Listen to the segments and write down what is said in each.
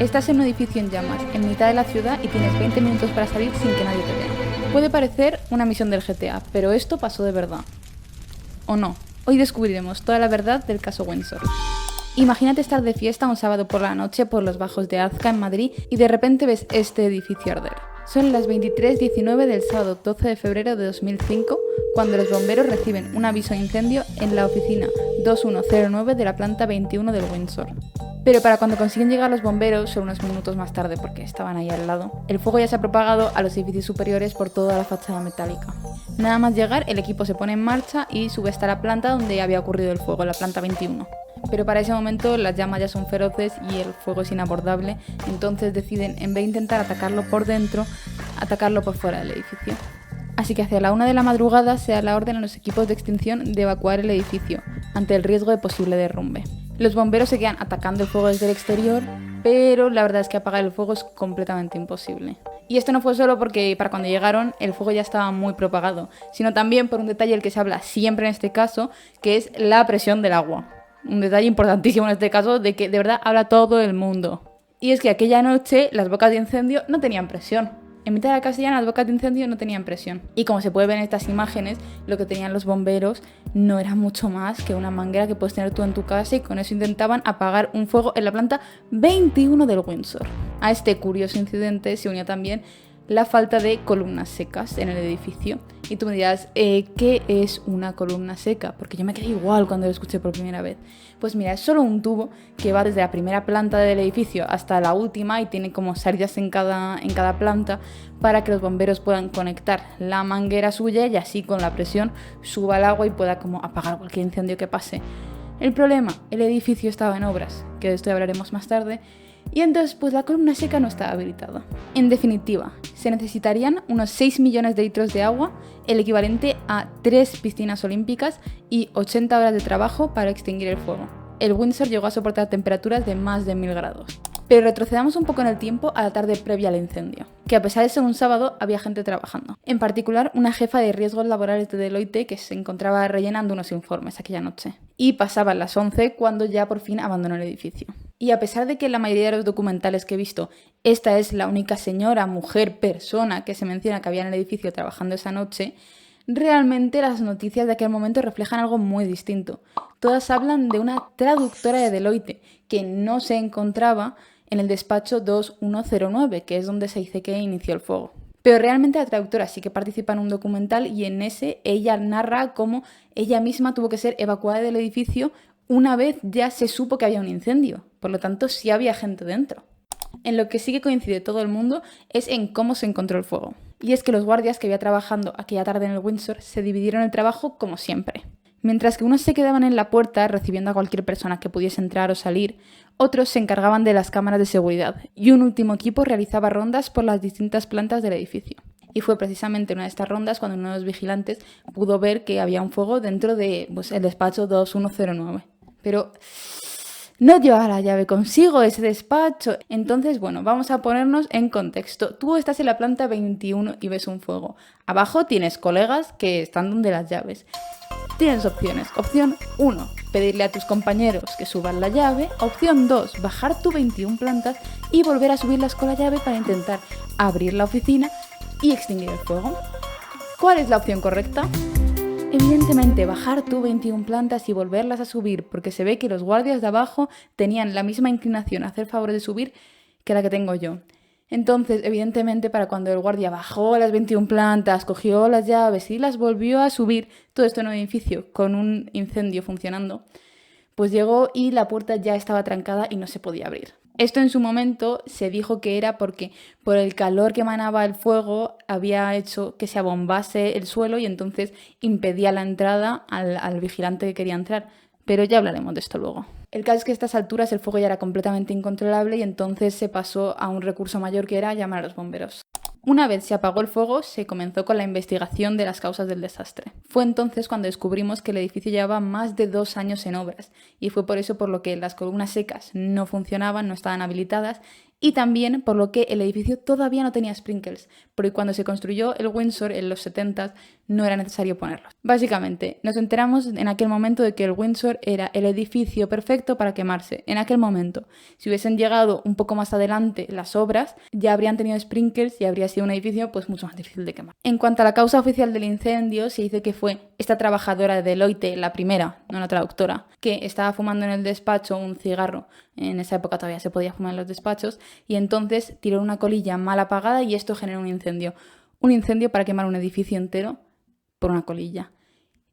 Estás en un edificio en llamas, en mitad de la ciudad y tienes 20 minutos para salir sin que nadie te vea. Puede parecer una misión del GTA, pero esto pasó de verdad. ¿O no? Hoy descubriremos toda la verdad del caso Windsor. Imagínate estar de fiesta un sábado por la noche por los bajos de Azca en Madrid y de repente ves este edificio arder. Son las 23:19 del sábado 12 de febrero de 2005 cuando los bomberos reciben un aviso de incendio en la oficina 2109 de la planta 21 del Windsor. Pero para cuando consiguen llegar los bomberos, son unos minutos más tarde porque estaban ahí al lado, el fuego ya se ha propagado a los edificios superiores por toda la fachada metálica. Nada más llegar, el equipo se pone en marcha y sube hasta la planta donde había ocurrido el fuego, la planta 21. Pero para ese momento las llamas ya son feroces y el fuego es inabordable, entonces deciden, en vez de intentar atacarlo por dentro, atacarlo por fuera del edificio. Así que hacia la 1 de la madrugada se da la orden a los equipos de extinción de evacuar el edificio, ante el riesgo de posible derrumbe. Los bomberos se quedan atacando el fuego desde el exterior, pero la verdad es que apagar el fuego es completamente imposible. Y esto no fue solo porque para cuando llegaron el fuego ya estaba muy propagado, sino también por un detalle del que se habla siempre en este caso, que es la presión del agua. Un detalle importantísimo en este caso de que de verdad habla todo el mundo. Y es que aquella noche las bocas de incendio no tenían presión. En mitad de la castellana las bocas de incendio no tenían presión. Y como se puede ver en estas imágenes, lo que tenían los bomberos no era mucho más que una manguera que puedes tener tú en tu casa y con eso intentaban apagar un fuego en la planta 21 del Windsor. A este curioso incidente se unía también la falta de columnas secas en el edificio. Y tú me dirás, ¿qué es una columna seca? Porque yo me quedé igual cuando lo escuché por primera vez. Pues mira, es solo un tubo que va desde la primera planta del edificio hasta la última y tiene como salidas en cada planta para que los bomberos puedan conectar la manguera suya y así con la presión suba el agua y pueda como apagar cualquier incendio que pase. El problema, el edificio estaba en obras, que de esto hablaremos más tarde, y entonces pues la columna seca no estaba habilitada. En definitiva, se necesitarían unos 6 millones de litros de agua, el equivalente a 3 piscinas olímpicas y 80 horas de trabajo para extinguir el fuego. El Windsor llegó a soportar temperaturas de más de 1000 grados. Pero retrocedamos un poco en el tiempo a la tarde previa al incendio, que a pesar de ser un sábado había gente trabajando. En particular, una jefa de riesgos laborales de Deloitte que se encontraba rellenando unos informes aquella noche. Y pasaban las 11 cuando ya por fin abandonó el edificio. Y a pesar de que en la mayoría de los documentales que he visto, esta es la única señora, mujer, persona que se menciona que había en el edificio trabajando esa noche, realmente las noticias de aquel momento reflejan algo muy distinto. Todas hablan de una traductora de Deloitte que no se encontraba en el despacho 2109, que es donde se dice que inició el fuego. Pero realmente la traductora sí que participa en un documental y en ese ella narra cómo ella misma tuvo que ser evacuada del edificio una vez ya se supo que había un incendio. Por lo tanto, sí había gente dentro. En lo que sí que coincide todo el mundo es en cómo se encontró el fuego. Y es que los guardias que había trabajando aquella tarde en el Windsor se dividieron el trabajo como siempre. Mientras que unos se quedaban en la puerta recibiendo a cualquier persona que pudiese entrar o salir, otros se encargaban de las cámaras de seguridad y un último equipo realizaba rondas por las distintas plantas del edificio. Y fue precisamente en una de estas rondas cuando uno de los vigilantes pudo ver que había un fuego dentro de el despacho 2109. Pero no llevaba la llave consigo ese despacho. Entonces, bueno, vamos a ponernos en contexto. Tú estás en la planta 21 y ves un fuego. Abajo tienes colegas que están donde las llaves. Tienes opciones. Opción 1, pedirle a tus compañeros que suban la llave. Opción 2, bajar tu 21 plantas y volver a subirlas con la llave para intentar abrir la oficina y extinguir el fuego. ¿Cuál es la opción correcta? Evidentemente, bajar tú 21 plantas y volverlas a subir, porque se ve que los guardias de abajo tenían la misma inclinación a hacer favor de subir que la que tengo yo. Entonces, evidentemente, para cuando el guardia bajó las 21 plantas, cogió las llaves y las volvió a subir, todo esto en un edificio con un incendio funcionando, pues llegó y la puerta ya estaba trancada y no se podía abrir. Esto en su momento se dijo que era porque por el calor que emanaba el fuego había hecho que se abombase el suelo y entonces impedía la entrada al vigilante que quería entrar. Pero ya hablaremos de esto luego. El caso es que a estas alturas el fuego ya era completamente incontrolable y entonces se pasó a un recurso mayor que era llamar a los bomberos. Una vez se apagó el fuego, se comenzó con la investigación de las causas del desastre. Fue entonces cuando descubrimos que el edificio llevaba más de 2 años en obras y fue por eso por lo que las columnas secas no funcionaban, no estaban habilitadas y también por lo que el edificio todavía no tenía sprinkles, porque cuando se construyó el Windsor en los 70 no era necesario ponerlos. Básicamente, nos enteramos en aquel momento de que el Windsor era el edificio perfecto para quemarse. En aquel momento, si hubiesen llegado un poco más adelante las obras, ya habrían tenido sprinkles y habría sido un edificio pues mucho más difícil de quemar. En cuanto a la causa oficial del incendio, se dice que fue esta trabajadora de Deloitte, la primera, no la traductora, que estaba fumando en el despacho un cigarro. En esa época todavía se podía fumar en los despachos, y entonces tiró una colilla mal apagada y esto generó un incendio. Un incendio para quemar un edificio entero por una colilla.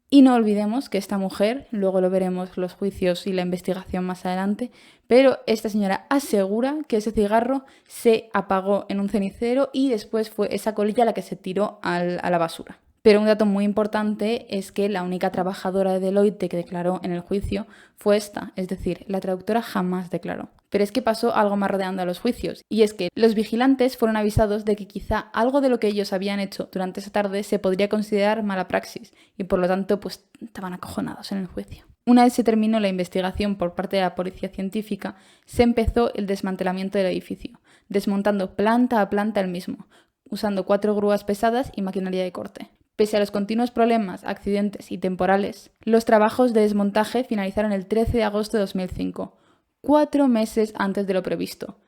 Y no olvidemos que esta mujer, luego lo veremos los juicios y la investigación más adelante, pero esta señora asegura que ese cigarro se apagó en un cenicero y después fue esa colilla la que se tiró a la basura. Pero un dato muy importante es que la única trabajadora de Deloitte que declaró en el juicio fue esta, es decir, la traductora jamás declaró. Pero es que pasó algo más rodeando a los juicios, y es que los vigilantes fueron avisados de que quizá algo de lo que ellos habían hecho durante esa tarde se podría considerar mala praxis, y por lo tanto pues estaban acojonados en el juicio. Una vez se terminó la investigación por parte de la policía científica, se empezó el desmantelamiento del edificio, desmontando planta a planta el mismo, usando 4 grúas pesadas y maquinaria de corte. Pese a los continuos problemas, accidentes y temporales, los trabajos de desmontaje finalizaron el 13 de agosto de 2005, 4 meses antes de lo previsto.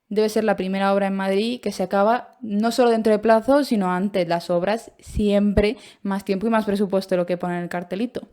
Debe ser la primera obra en Madrid que se acaba no solo dentro de plazo, sino antes. Las obras siempre más tiempo y más presupuesto de lo que pone en el cartelito.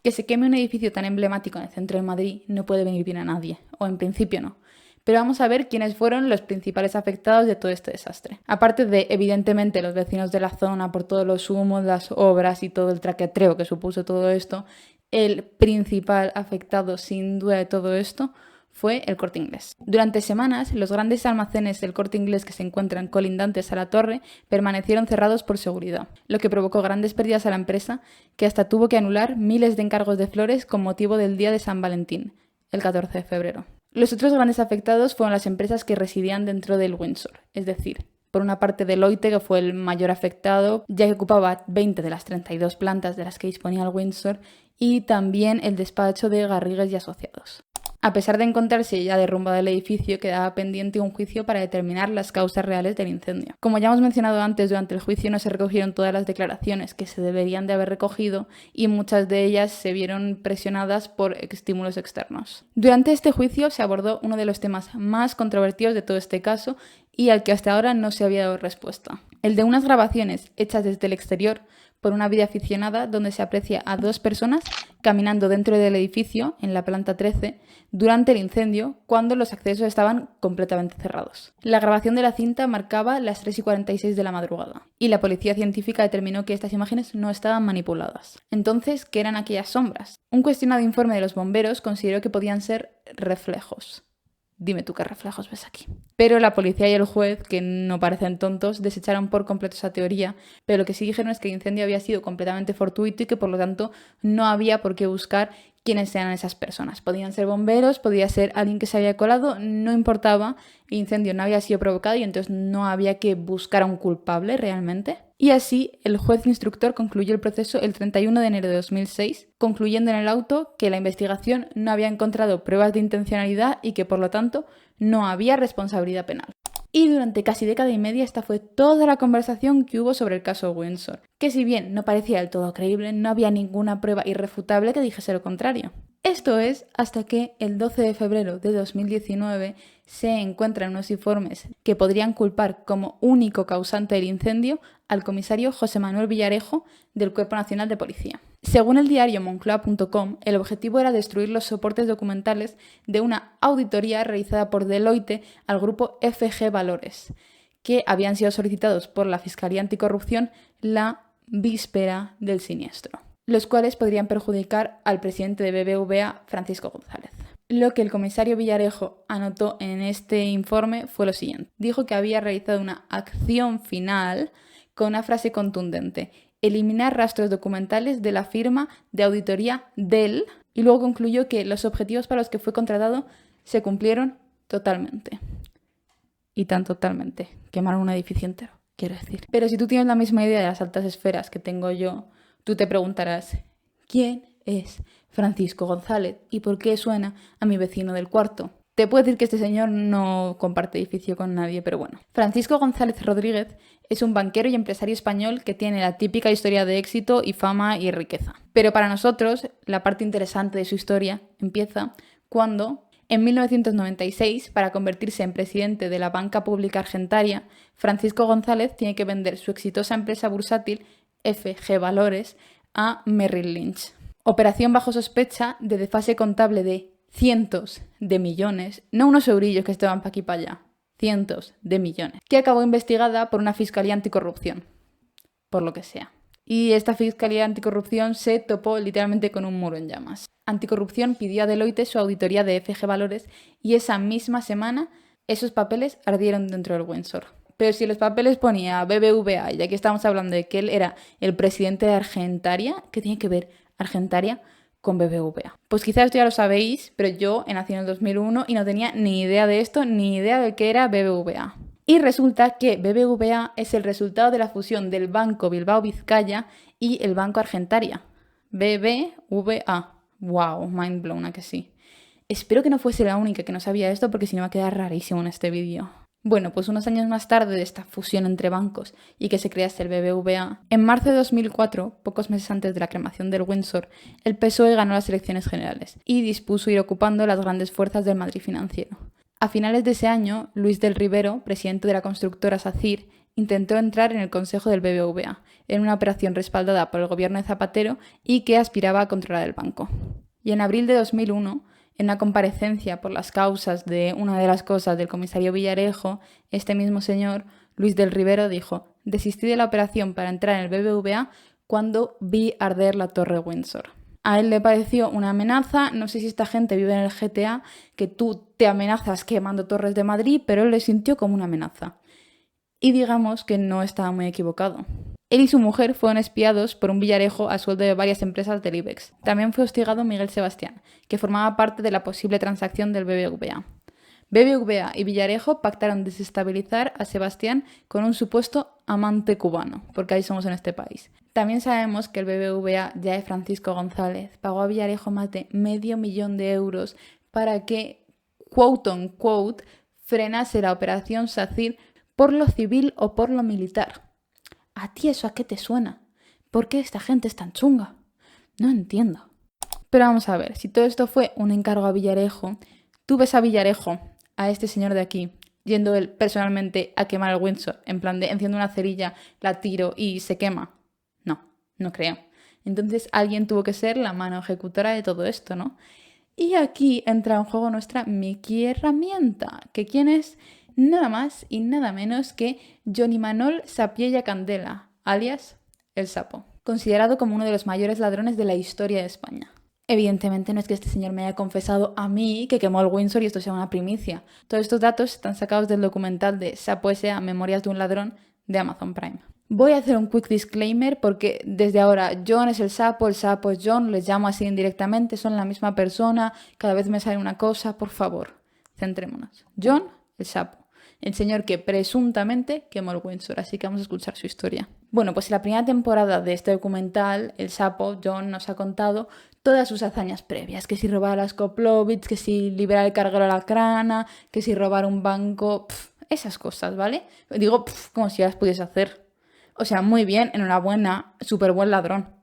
Que se queme un edificio tan emblemático en el centro de Madrid no puede venir bien a nadie, o en principio no. Pero vamos a ver quiénes fueron los principales afectados de todo este desastre. Aparte de, evidentemente, los vecinos de la zona por todos los humos, las obras y todo el traquetreo que supuso todo esto, el principal afectado, sin duda, de todo esto fue el Corte Inglés. Durante semanas, los grandes almacenes del Corte Inglés que se encuentran colindantes a la torre permanecieron cerrados por seguridad, lo que provocó grandes pérdidas a la empresa, que hasta tuvo que anular miles de encargos de flores con motivo del Día de San Valentín, el 14 de febrero. Los otros grandes afectados fueron las empresas que residían dentro del Windsor, es decir, por una parte Deloitte, que fue el mayor afectado, ya que ocupaba 20 de las 32 plantas de las que disponía el Windsor, y también el despacho de Garrigues y Asociados. A pesar de encontrarse ya derrumbado el edificio, quedaba pendiente un juicio para determinar las causas reales del incendio. Como ya hemos mencionado antes, durante el juicio no se recogieron todas las declaraciones que se deberían de haber recogido y muchas de ellas se vieron presionadas por estímulos externos. Durante este juicio se abordó uno de los temas más controvertidos de todo este caso y al que hasta ahora no se había dado respuesta. El de unas grabaciones hechas desde el exterior por una videoaficionada donde se aprecia a 2 personas caminando dentro del edificio, en la planta 13, durante el incendio, cuando los accesos estaban completamente cerrados. La grabación de la cinta marcaba las 3:46 de la madrugada, y la policía científica determinó que estas imágenes no estaban manipuladas. Entonces, ¿qué eran aquellas sombras? Un cuestionado informe de los bomberos consideró que podían ser reflejos. Dime tú qué reflejos ves aquí. Pero la policía y el juez, que no parecen tontos, desecharon por completo esa teoría, pero lo que sí dijeron es que el incendio había sido completamente fortuito y que por lo tanto no había por qué buscar quiénes eran esas personas. Podían ser bomberos, podía ser alguien que se había colado, no importaba, el incendio no había sido provocado y entonces no había que buscar a un culpable realmente. Y así, el juez instructor concluyó el proceso el 31 de enero de 2006, concluyendo en el auto que la investigación no había encontrado pruebas de intencionalidad y que, por lo tanto, no había responsabilidad penal. Y durante casi década y media esta fue toda la conversación que hubo sobre el caso Windsor, que si bien no parecía del todo creíble, no había ninguna prueba irrefutable que dijese lo contrario. Esto es hasta que el 12 de febrero de 2019 se encuentran unos informes que podrían culpar como único causante del incendio al comisario José Manuel Villarejo del Cuerpo Nacional de Policía. Según el diario Moncloa.com, el objetivo era destruir los soportes documentales de una auditoría realizada por Deloitte al grupo FG Valores, que habían sido solicitados por la Fiscalía Anticorrupción la víspera del siniestro, los cuales podrían perjudicar al presidente de BBVA, Francisco González. Lo que el comisario Villarejo anotó en este informe fue lo siguiente. Dijo que había realizado una acción final con una frase contundente: eliminar rastros documentales de la firma de auditoría DEL, y luego concluyó que los objetivos para los que fue contratado se cumplieron totalmente. Y tan totalmente. Quemaron un edificio entero, quiero decir. Pero si tú tienes la misma idea de las altas esferas que tengo yo, tú te preguntarás, ¿quién es Francisco González y por qué suena a mi vecino del cuarto? Te puedo decir que este señor no comparte edificio con nadie, pero bueno. Francisco González Rodríguez es un banquero y empresario español que tiene la típica historia de éxito y fama y riqueza. Pero para nosotros, la parte interesante de su historia empieza cuando, en 1996, para convertirse en presidente de la banca pública argentaria, Francisco González tiene que vender su exitosa empresa bursátil FG Valores a Merrill Lynch. Operación bajo sospecha de desfase contable de cientos de millones, no unos eurillos que estaban para aquí para allá, cientos de millones, que acabó investigada por una fiscalía anticorrupción, por lo que sea. Y esta fiscalía anticorrupción se topó literalmente con un muro en llamas. Anticorrupción pidió a Deloitte su auditoría de FG Valores y esa misma semana esos papeles ardieron dentro del Windsor. Pero si los papeles ponía BBVA, y aquí estamos hablando de que él era el presidente de Argentaria, ¿qué tiene que ver Argentaria con BBVA? Pues quizás esto ya lo sabéis, pero yo nací en el 2001 y no tenía ni idea de esto, ni idea de qué era BBVA. Y resulta que BBVA es el resultado de la fusión del Banco Bilbao Vizcaya y el Banco Argentaria. BBVA. Wow, mind blown, ¿a que sí? Espero que no fuese la única que no sabía esto porque si no va a quedar rarísimo en este vídeo. Bueno, pues unos años más tarde de esta fusión entre bancos y que se crease el BBVA, en marzo de 2004, pocos meses antes de la cremación del Windsor, el PSOE ganó las elecciones generales y dispuso ir ocupando las grandes fuerzas del Madrid financiero. A finales de ese año, Luis del Rivero, presidente de la constructora SACIR, intentó entrar en el consejo del BBVA, en una operación respaldada por el gobierno de Zapatero y que aspiraba a controlar el banco. Y en abril de 2001, en una comparecencia por las causas de una de las cosas del comisario Villarejo, este mismo señor, Luis del Rivero, dijo: «Desistí de la operación para entrar en el BBVA cuando vi arder la Torre Windsor». A él le pareció una amenaza, no sé si esta gente vive en el GTA, que tú te amenazas quemando torres de Madrid, pero él le sintió como una amenaza. Y digamos que no estaba muy equivocado. Él y su mujer fueron espiados por un Villarejo a sueldo de varias empresas del IBEX. También fue hostigado Miguel Sebastián, que formaba parte de la posible transacción del BBVA. BBVA y Villarejo pactaron desestabilizar a Sebastián con un supuesto amante cubano, porque ahí somos en este país. También sabemos que el BBVA, ya de Francisco González, pagó a Villarejo más de $500,000 de euros para que, quote on quote, frenase la operación SACIR por lo civil o por lo militar. ¿A ti eso a qué te suena? ¿Por qué esta gente es tan chunga? No entiendo. Pero vamos a ver, si todo esto fue un encargo a Villarejo, tú ves a Villarejo, a este señor de aquí, yendo él personalmente a quemar el Windsor, en plan de enciendo una cerilla, la tiro y se quema. No creo. Entonces alguien tuvo que ser la mano ejecutora de todo esto, ¿no? Y aquí entra en juego nuestra Mickey herramienta, que quién es nada más y nada menos que Johnny Manol Sapiella Candela, alias El Sapo, considerado como uno de los mayores ladrones de la historia de España. Evidentemente no es que este señor me haya confesado a mí que quemó el Windsor y esto sea una primicia. Todos estos datos están sacados del documental de Sapo S.A. Memorias de un ladrón de Amazon Prime. Voy a hacer un quick disclaimer porque desde ahora John es el sapo es John, les llamo así indirectamente, son la misma persona, cada vez me sale una cosa, por favor, centrémonos. John, el sapo, el señor que presuntamente quemó el Windsor, así que vamos a escuchar su historia. Bueno, pues en la primera temporada de este documental, el sapo, John, nos ha contado todas sus hazañas previas, que si robar a las Koplovich, que si liberar el carguero a la crana, que si robar un banco, esas cosas, ¿vale? Digo, como si las pudiese hacer. O sea, muy bien, enhorabuena, súper buen ladrón.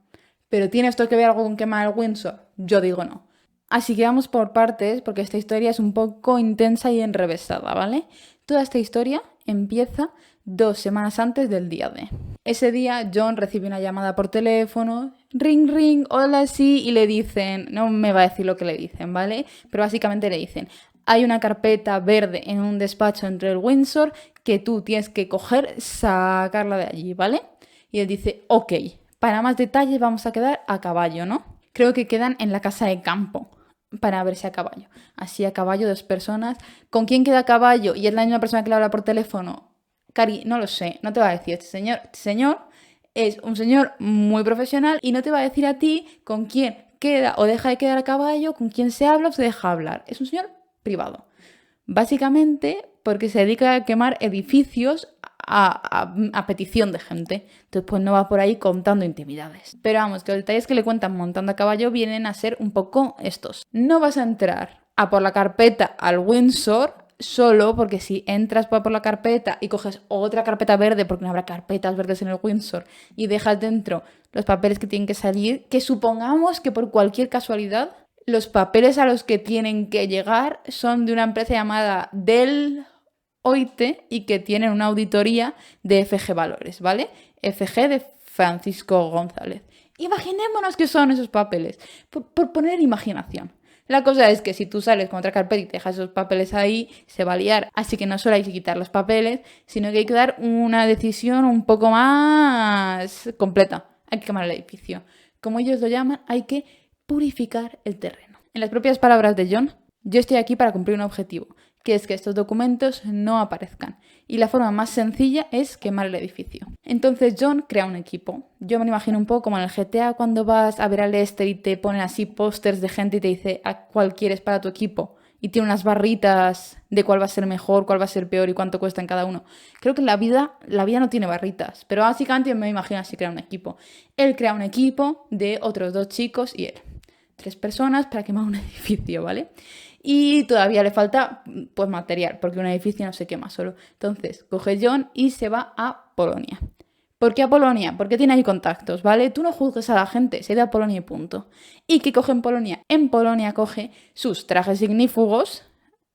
¿Pero tiene esto que ver algo con quemar el Windsor? Yo digo no. Así que vamos por partes, porque esta historia es un poco intensa y enrevesada, ¿vale? Toda esta historia empieza 2 semanas antes del día D. Ese día John recibe una llamada por teléfono, ring ring, hola sí, y le dicen, no me va a decir lo que le dicen, ¿vale? Pero básicamente le dicen, hay una carpeta verde en un despacho entre el Windsor que tú tienes que coger, sacarla de allí, ¿vale? Y él dice, ok, para más detalles vamos a quedar a caballo, ¿no? Creo que quedan en la casa de campo para verse a caballo. Así a caballo, 2 personas. ¿Con quién queda a caballo? Y es la misma persona que le habla por teléfono. Cari, no lo sé, no te va a decir este señor. Este señor es un señor muy profesional y no te va a decir a ti con quién queda o deja de quedar a caballo, con quién se habla o se deja hablar. Es un señor privado. Básicamente porque se dedica a quemar edificios a petición de gente. Entonces pues no va por ahí contando intimidades. Pero vamos, que los detalles que le cuentan montando a caballo vienen a ser un poco estos. No vas a entrar a por la carpeta al Windsor, solo porque si entras por la carpeta y coges otra carpeta verde, porque no habrá carpetas verdes en el Windsor, y dejas dentro los papeles que tienen que salir, que supongamos que por cualquier casualidad los papeles a los que tienen que llegar son de una empresa llamada Deloitte y que tienen una auditoría de FG Valores, ¿vale? FG de Francisco González. Imaginémonos que son esos papeles, por poner imaginación. La cosa es que si tú sales con otra carpeta y te dejas esos papeles ahí, se va a liar. Así que no solo hay que quitar los papeles, sino que hay que dar una decisión un poco más completa. Hay que quemar el edificio. Como ellos lo llaman, hay que purificar el terreno. En las propias palabras de John, yo estoy aquí para cumplir un objetivo, que es que estos documentos no aparezcan. Y la forma más sencilla es quemar el edificio. Entonces John crea un equipo. Yo me lo imagino un poco como en el GTA cuando vas a ver a Lester y te ponen así pósters de gente y te dice a cuál quieres para tu equipo. Y tiene unas barritas de cuál va a ser mejor, cuál va a ser peor y cuánto cuesta en cada uno. Creo que la vida no tiene barritas, pero básicamente me imagino así crea un equipo. Él crea un equipo de otros 2 chicos y él. 3 personas para quemar un edificio, ¿vale? Y todavía le falta pues material, porque un edificio no se quema solo. Entonces, coge John y se va a Polonia. ¿Por qué a Polonia? Porque tiene ahí contactos, ¿vale? Tú no juzgues a la gente, se da a Polonia y punto. ¿Y qué coge en Polonia? En Polonia coge sus trajes ignífugos.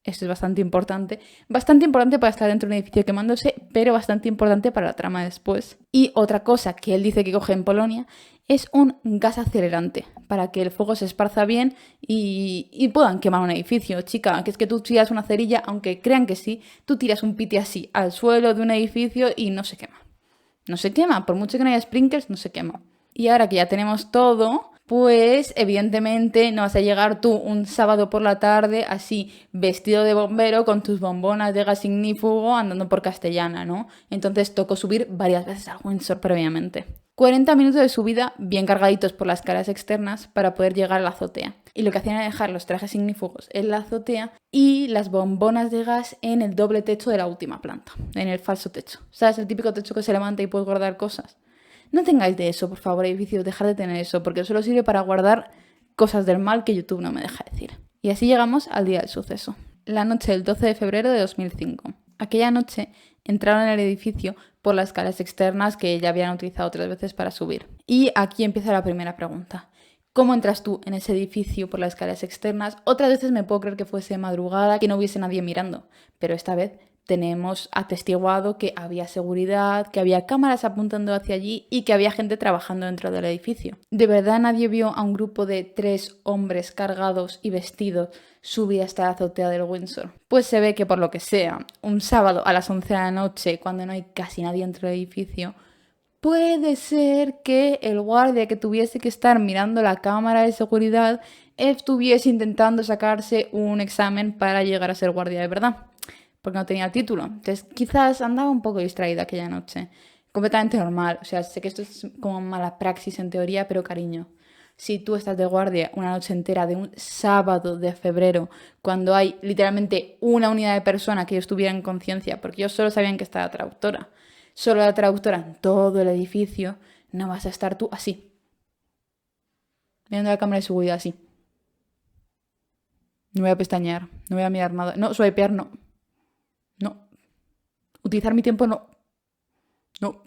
Esto es bastante importante para estar dentro de un edificio quemándose, pero bastante importante para la trama después. Y otra cosa que él dice que coge en Polonia es un gas acelerante, para que el fuego se esparza bien y puedan quemar un edificio. Chica, que es que tú tiras una cerilla, aunque crean que sí, tú tiras un piti así al suelo de un edificio y no se quema. No se quema, por mucho que no haya sprinklers, no se quema. Y ahora que ya tenemos todo, pues evidentemente no vas a llegar tú un sábado por la tarde así vestido de bombero con tus bombonas de gas ignífugo andando por Castellana, ¿no? Entonces tocó subir varias veces al Windsor previamente. 40 minutos de subida bien cargaditos por las escaleras externas para poder llegar a la azotea. Y lo que hacían era dejar los trajes ignífugos en la azotea y las bombonas de gas en el doble techo de la última planta, en el falso techo. ¿Sabes? El típico techo que se levanta y puedes guardar cosas. No tengáis de eso, por favor, edificios, dejad de tener eso, porque solo sirve para guardar cosas del mal que YouTube no me deja decir. Y así llegamos al día del suceso, la noche del 12 de febrero de 2005. Aquella noche entraron en el edificio por las escaleras externas que ya habían utilizado 3 veces para subir. Y aquí empieza la primera pregunta. ¿Cómo entras tú en ese edificio por las escaleras externas? Otras veces me puedo creer que fuese madrugada, que no hubiese nadie mirando, pero esta vez tenemos atestiguado que había seguridad, que había cámaras apuntando hacia allí y que había gente trabajando dentro del edificio. ¿De verdad nadie vio a un grupo de 3 hombres cargados y vestidos subir hasta la azotea del Windsor? Pues se ve que por lo que sea, un sábado a las 11 de la noche, cuando no hay casi nadie dentro del edificio, puede ser que el guardia que tuviese que estar mirando la cámara de seguridad estuviese intentando sacarse un examen para llegar a ser guardia de verdad, porque no tenía título. Entonces quizás andaba un poco distraída aquella noche. Completamente normal. O sea, sé que esto es como mala praxis en teoría, pero cariño, si tú estás de guardia una noche entera de un sábado de febrero, cuando hay literalmente una unidad de personas que ellos tuvieran conciencia, porque ellos solo sabían que estaba la traductora, solo la traductora en todo el edificio, no vas a estar tú así, mirando la cámara de seguridad así. No voy a pestañear, no voy a mirar nada. No, swipear no. No. Utilizar mi tiempo no. No.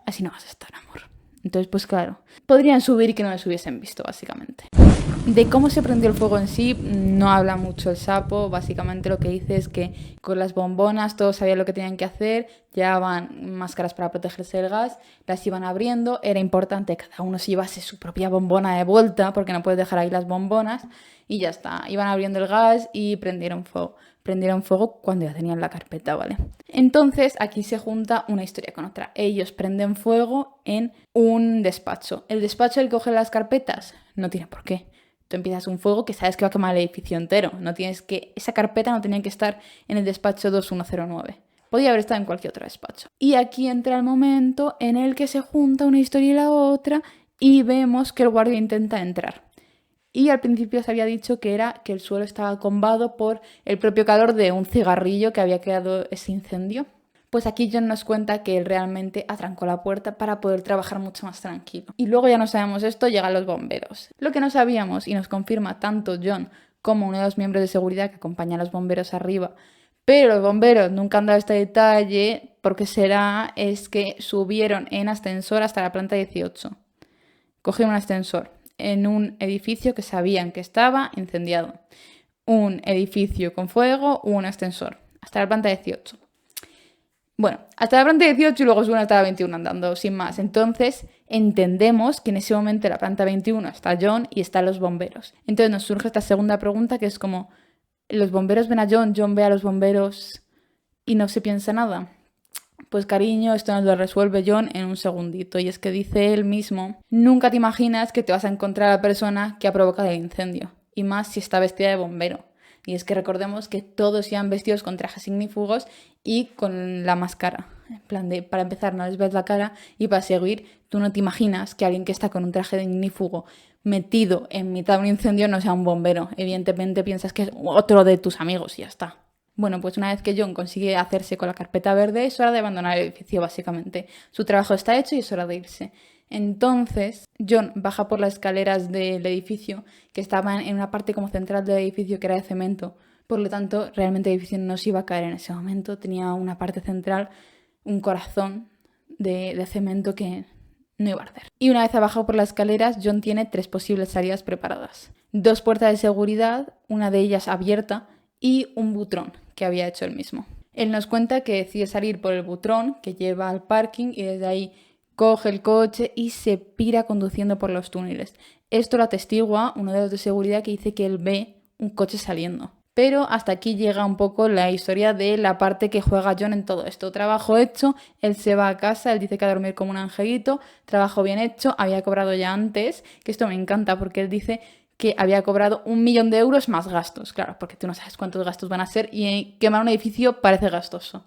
Así no vas a estar, amor. Entonces, pues claro, podrían subir y que no les hubiesen visto, básicamente. De cómo se prendió el fuego en sí, no habla mucho el sapo. Básicamente lo que dice es que con las bombonas todos sabían lo que tenían que hacer, llevaban máscaras para protegerse del gas, las iban abriendo, era importante que cada uno se llevase su propia bombona de vuelta, porque no puedes dejar ahí las bombonas, y ya está, iban abriendo el gas y prendieron fuego. Prendieron fuego cuando ya tenían la carpeta, ¿vale? Entonces aquí se junta una historia con otra. Ellos prenden fuego en un despacho. ¿El despacho el que coge las carpetas? No tiene por qué. Tú empiezas un fuego que sabes que va a quemar el edificio entero. Esa carpeta no tenía que estar en el despacho 2109. Podía haber estado en cualquier otro despacho. Y aquí entra el momento en el que se junta una historia y la otra y vemos que el guardia intenta entrar. Y al principio se había dicho que era que el suelo estaba combado por el propio calor de un cigarrillo que había creado ese incendio. Pues aquí John nos cuenta que él realmente atrancó la puerta para poder trabajar mucho más tranquilo. Y luego ya no sabemos esto, llegan los bomberos. Lo que no sabíamos, y nos confirma tanto John como uno de los miembros de seguridad que acompaña a los bomberos arriba, pero los bomberos nunca han dado este detalle, porque es que subieron en ascensor hasta la planta 18. Cogieron un ascensor en un edificio que sabían que estaba incendiado. Un edificio con fuego, un ascensor, hasta la planta 18. Bueno, hasta la planta 18 y luego suben hasta la 21 andando, sin más. Entonces, entendemos que en ese momento en la planta 21 está John y están los bomberos. Entonces nos surge esta segunda pregunta, que es como, ¿los bomberos ven a John, John ve a los bomberos y no se piensa nada? Pues cariño, esto nos lo resuelve John en un segundito. Y es que dice él mismo, nunca te imaginas que te vas a encontrar a la persona que ha provocado el incendio. Y más si está vestida de bombero. Y es que recordemos que todos iban vestidos con trajes ignífugos y con la máscara. En plan de, para empezar, no les ves la cara, y para seguir, tú no te imaginas que alguien que está con un traje de ignífugo metido en mitad de un incendio no sea un bombero. Evidentemente piensas que es otro de tus amigos y ya está. Bueno, pues una vez que John consigue hacerse con la carpeta verde, es hora de abandonar el edificio, básicamente. Su trabajo está hecho y es hora de irse. Entonces, John baja por las escaleras del edificio, que estaban en una parte como central del edificio que era de cemento. Por lo tanto, realmente el edificio no se iba a caer en ese momento. Tenía una parte central, un corazón de cemento que no iba a arder. Y una vez abajo por las escaleras, John tiene 3 posibles salidas preparadas. 2 puertas de seguridad, una de ellas abierta, y un butrón que había hecho él mismo. Él nos cuenta que decide salir por el butrón que lleva al parking y desde ahí coge el coche y se pira conduciendo por los túneles. Esto lo atestigua uno de los de seguridad, que dice que él ve un coche saliendo. Pero hasta aquí llega un poco la historia de la parte que juega John en todo esto. Trabajo hecho, él se va a casa, él dice que a dormir como un angelito, trabajo bien hecho, había cobrado ya antes, que esto me encanta porque él dice que había cobrado 1 millón de euros más gastos. Claro, porque tú no sabes cuántos gastos van a ser y quemar un edificio parece gastoso.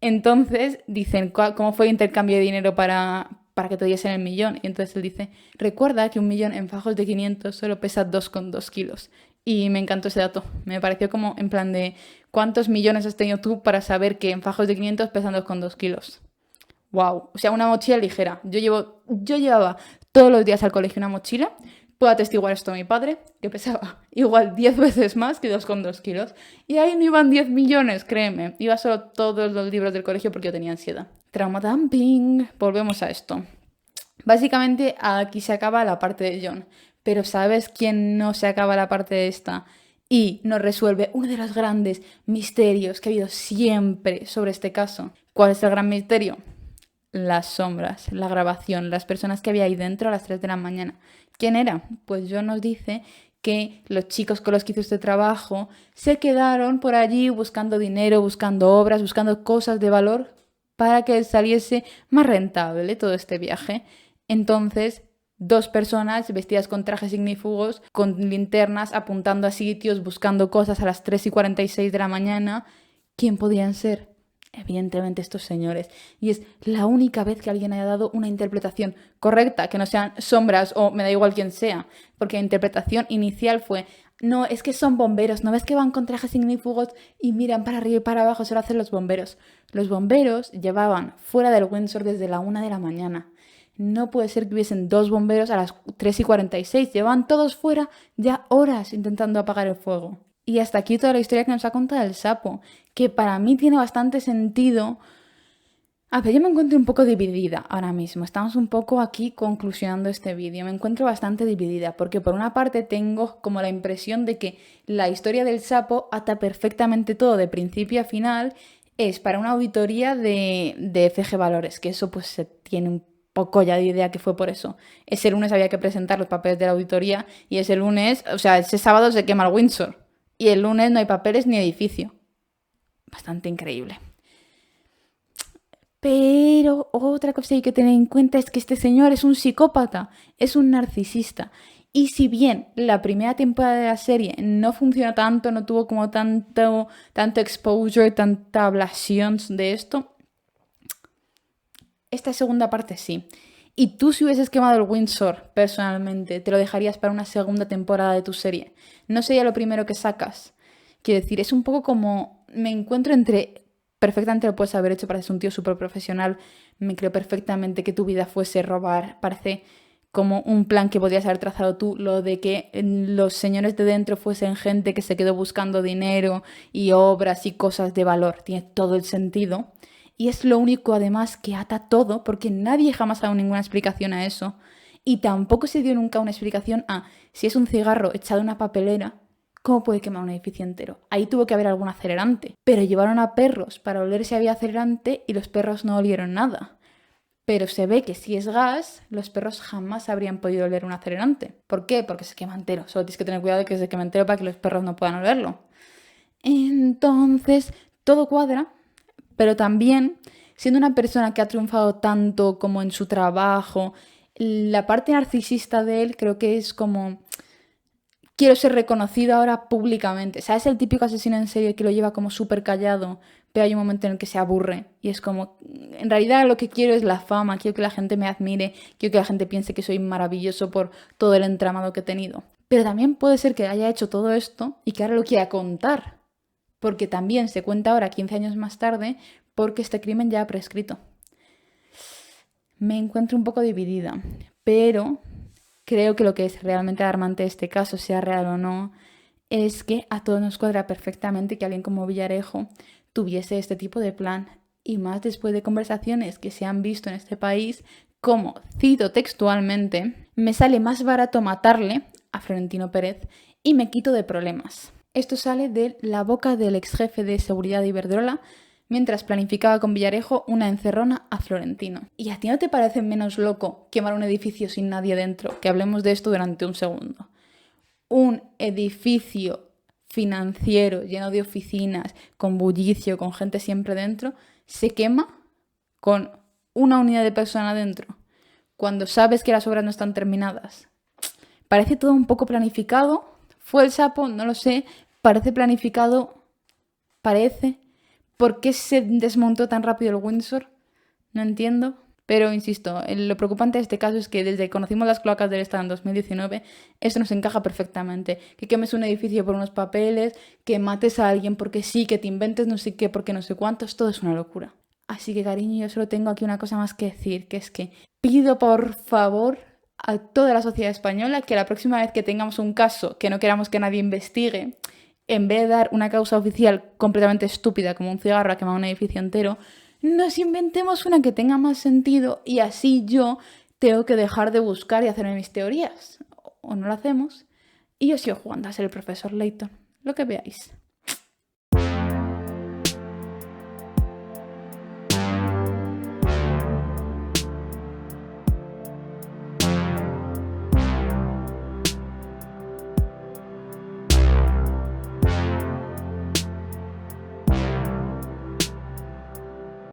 Entonces dicen, ¿cómo fue el intercambio de dinero para que te diesen el millón? Y entonces él dice, recuerda que 1 millón en fajos de 500 solo pesa 2,2 kilos. Y me encantó ese dato. Me pareció como en plan de, ¿cuántos millones has tenido tú para saber que en fajos de 500 pesan 2,2 kilos? ¡Wow! O sea, una mochila ligera. Yo llevaba todos los días al colegio una mochila. Puedo atestiguar esto a mi padre, que pesaba igual 10 veces más que 2,2 kilos. Y ahí no iban 10 millones, créeme. Iba solo todos los libros del colegio porque yo tenía ansiedad. Trauma dumping. Volvemos a esto. Básicamente aquí se acaba la parte de John. Pero ¿sabes quién no se acaba la parte de esta? Y nos resuelve uno de los grandes misterios que ha habido siempre sobre este caso. ¿Cuál es el gran misterio? Las sombras, la grabación, las personas que había ahí dentro a las 3 de la mañana. ¿Quién era? Pues John nos dice que los chicos con los que hizo este trabajo se quedaron por allí buscando dinero, buscando obras, buscando cosas de valor para que saliese más rentable todo este viaje. Entonces, 2 personas vestidas con trajes ignífugos, con linternas, apuntando a sitios, buscando cosas a las 3:46 de la mañana. ¿Quién podían ser? Evidentemente estos señores. Y es la única vez que alguien haya dado una interpretación correcta, que no sean sombras o me da igual quién sea. Porque la interpretación inicial fue, no, es que son bomberos, ¿no ves que van con trajes ignífugos y miran para arriba y para abajo? Eso lo hacen los bomberos. Los bomberos llevaban fuera del Windsor desde la 1 de la mañana. No puede ser que hubiesen 2 bomberos a las 3:46. Llevan todos fuera ya horas intentando apagar el fuego. Y hasta aquí toda la historia que nos ha contado el sapo, que para mí tiene bastante sentido. A ver, yo me encuentro un poco dividida ahora mismo. Estamos un poco aquí conclusionando este vídeo. Me encuentro bastante dividida porque por una parte tengo como la impresión de que la historia del sapo ata perfectamente todo de principio a final. Es para una auditoría de FG Valores, que eso pues se tiene un poco ya de idea que fue por eso. Ese lunes había que presentar los papeles de la auditoría y ese lunes, o sea, ese sábado se quema el Windsor. Y el lunes no hay papeles ni edificio. Bastante increíble. Pero otra cosa que hay que tener en cuenta es que este señor es un psicópata, es un narcisista. Y si bien la primera temporada de la serie no funcionó tanto, no tuvo como tanto exposure, tanta ablación de esto, esta segunda parte sí. Y tú, si hubieses quemado el Windsor, personalmente, te lo dejarías para una segunda temporada de tu serie. No sería lo primero que sacas. Quiero decir, es un poco como... Me encuentro entre... Perfectamente lo puedes haber hecho, pareces un tío súper profesional. Me creo perfectamente que tu vida fuese robar. Parece como un plan que podrías haber trazado tú, lo de que los señores de dentro fuesen gente que se quedó buscando dinero y obras y cosas de valor. Tiene todo el sentido. Y es lo único además que ata todo, porque nadie jamás ha dado ninguna explicación a eso. Y tampoco se dio nunca una explicación a si es un cigarro echado en una papelera, ¿cómo puede quemar un edificio entero? Ahí tuvo que haber algún acelerante. Pero llevaron a perros para oler si había acelerante y los perros no olieron nada. Pero se ve que si es gas, los perros jamás habrían podido oler un acelerante. ¿Por qué? Porque se quema entero. Solo tienes que tener cuidado de que se queme entero para que los perros no puedan olerlo. Entonces, todo cuadra, pero también, siendo una persona que ha triunfado tanto como en su trabajo, la parte narcisista de él creo que es como... Quiero ser reconocido ahora públicamente. O sea, es el típico asesino en serie que lo lleva como súper callado, pero hay un momento en el que se aburre y es como, en realidad lo que quiero es la fama, quiero que la gente me admire, quiero que la gente piense que soy maravilloso por todo el entramado que he tenido. Pero también puede ser que haya hecho todo esto y que ahora lo quiera contar, porque también se cuenta ahora, 15 años más tarde, porque este crimen ya ha prescrito. Me encuentro un poco dividida, pero creo que lo que es realmente alarmante de este caso, sea real o no, es que a todos nos cuadra perfectamente que alguien como Villarejo tuviese este tipo de plan, y más después de conversaciones que se han visto en este país, como, cito textualmente, me sale más barato matarle a Florentino Pérez y me quito de problemas. Esto sale de la boca del ex jefe de seguridad de Iberdrola, mientras planificaba con Villarejo una encerrona a Florentino. ¿Y a ti no te parece menos loco quemar un edificio sin nadie dentro? Que hablemos de esto durante un segundo. Un edificio financiero lleno de oficinas, con bullicio, con gente siempre dentro, se quema con una unidad de persona dentro, cuando sabes que las obras no están terminadas. Parece todo un poco planificado. ¿Fue el sapo? No lo sé. Parece planificado. Parece... ¿Por qué se desmontó tan rápido el Windsor? No entiendo. Pero, insisto, lo preocupante de este caso es que desde que conocimos las cloacas del Estado en 2019, esto nos encaja perfectamente. Que quemes un edificio por unos papeles, que mates a alguien porque sí, que te inventes no sé qué porque no sé cuántos, todo es una locura. Así que, cariño, yo solo tengo aquí una cosa más que decir, que es que pido por favor a toda la sociedad española que la próxima vez que tengamos un caso que no queramos que nadie investigue, en vez de dar una causa oficial completamente estúpida como un cigarro a quemar un edificio entero, nos inventemos una que tenga más sentido y así yo tengo que dejar de buscar y hacerme mis teorías. O no lo hacemos y yo sigo jugando a ser el profesor Layton, lo que veáis.